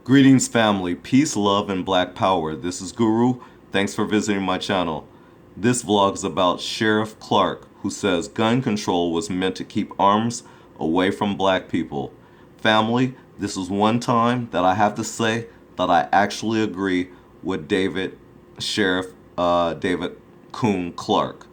Greetings, family. Peace, love, and black power. This is Guru. Thanks for visiting my channel. This vlog is about Sheriff Clarke, who says gun control was meant to keep arms away from black people. Family, this is one time that I have to say that I actually agree with Sheriff David Coon Clarke.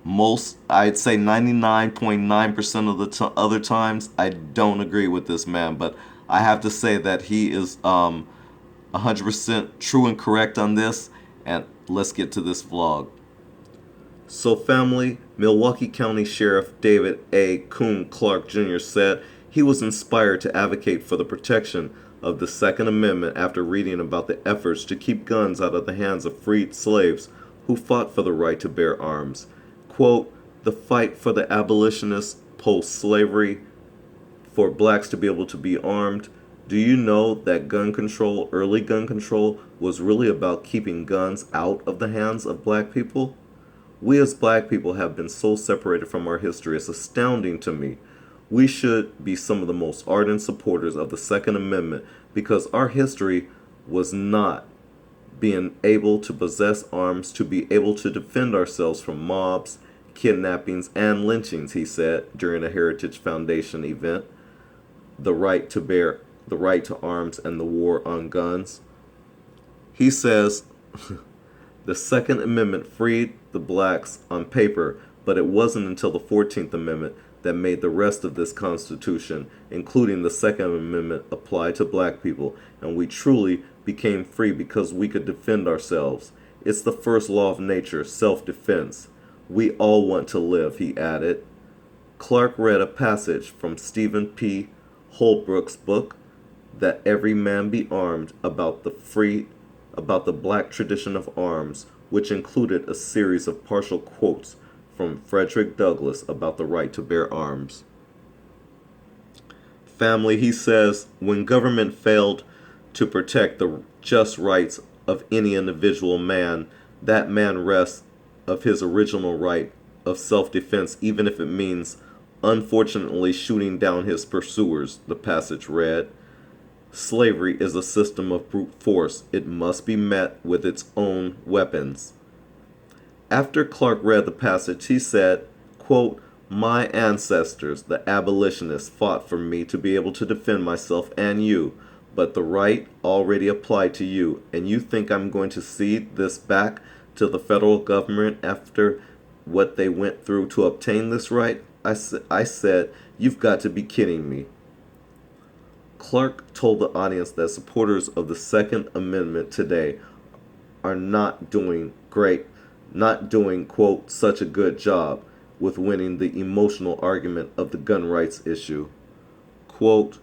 I'd say 99.9% of the other times, I don't agree with this man, but I have to say that he is 100% true and correct on this, and let's get to this vlog. So family, Milwaukee County Sheriff David A. Coon Clarke Jr. said he was inspired to advocate for the protection of the Second Amendment after reading about the efforts to keep guns out of the hands of freed slaves who fought for the right to bear arms. Quote, the fight for the abolitionists post-slavery for blacks to be able to be armed. Do you know that gun control, early gun control, was really about keeping guns out of the hands of black people? We as black people have been so separated from our history. It's astounding to me. We should be some of the most ardent supporters of the Second Amendment because our history was not being able to possess arms to be able to defend ourselves from mobs, kidnappings, and lynchings, he said during a Heritage Foundation event. The right to arms and the war on guns. He says the Second Amendment freed the blacks on paper, but it wasn't until the 14th Amendment that made the rest of this Constitution, including the Second Amendment, apply to black people, and we truly became free because we could defend ourselves. It's the first law of nature, self-defense. We all want to live, he added. Clarke read a passage from Stephen P. Holbrook's book, That Every Man Be Armed, about the black tradition of arms, which included a series of partial quotes from Frederick Douglass about the right to bear arms. Family, he says, when government failed to protect the just rights of any individual man, that man rests of his original right of self-defense, even if it means unfortunately shooting down his pursuers, the passage read. Slavery is a system of brute force. It must be met with its own weapons. After Clarke read the passage, he said, quote, my ancestors, the abolitionists, fought for me to be able to defend myself and you, but the right already applied to you, and you think I'm going to cede this back to the federal government after what they went through to obtain this right? I said, you've got to be kidding me. Clarke told the audience that supporters of the Second Amendment today are not doing, quote, such a good job with winning the emotional argument of the gun rights issue. Quote,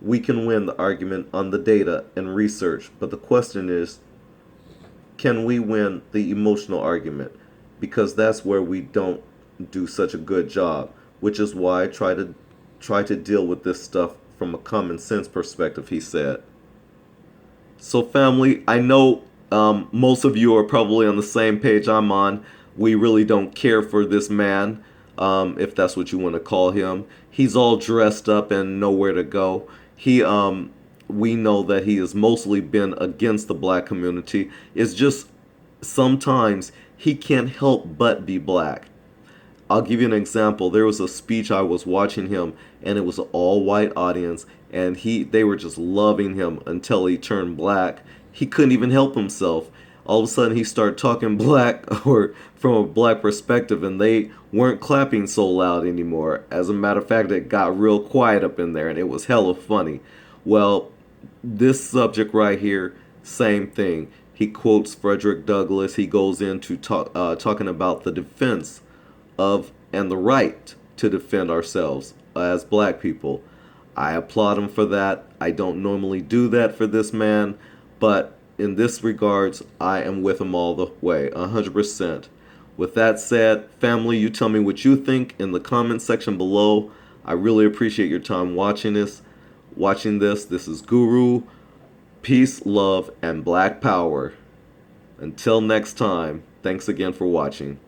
we can win the argument on the data and research, but the question is, can we win the emotional argument? Because that's where we don't do such a good job, which is why I try to deal with this stuff from a common sense perspective, he said. So family, I know most of you are probably on the same page I'm on. We really don't care for this man, if that's what you want to call him. He's all dressed up and nowhere to go. We know that he has mostly been against the black community. It's just sometimes he can't help but be black. I'll give you an example. There was a speech I was watching him, and it was an all-white audience, and they were just loving him until he turned black. He couldn't even help himself. All of a sudden, he started talking black or from a black perspective, and they weren't clapping so loud anymore. As a matter of fact, it got real quiet up in there, and it was hella funny. Well, this subject right here, same thing. He quotes Frederick Douglass. He goes into talking about the defense of and the right to defend ourselves as black people. I applaud him for that. I don't normally do that for this man, but in this regards, I am with him all the way, 100%. With that said, family, you tell me what you think in the comment section below. I really appreciate your time watching this. This is Guru. Peace, love, and black power. Until next time, thanks again for watching.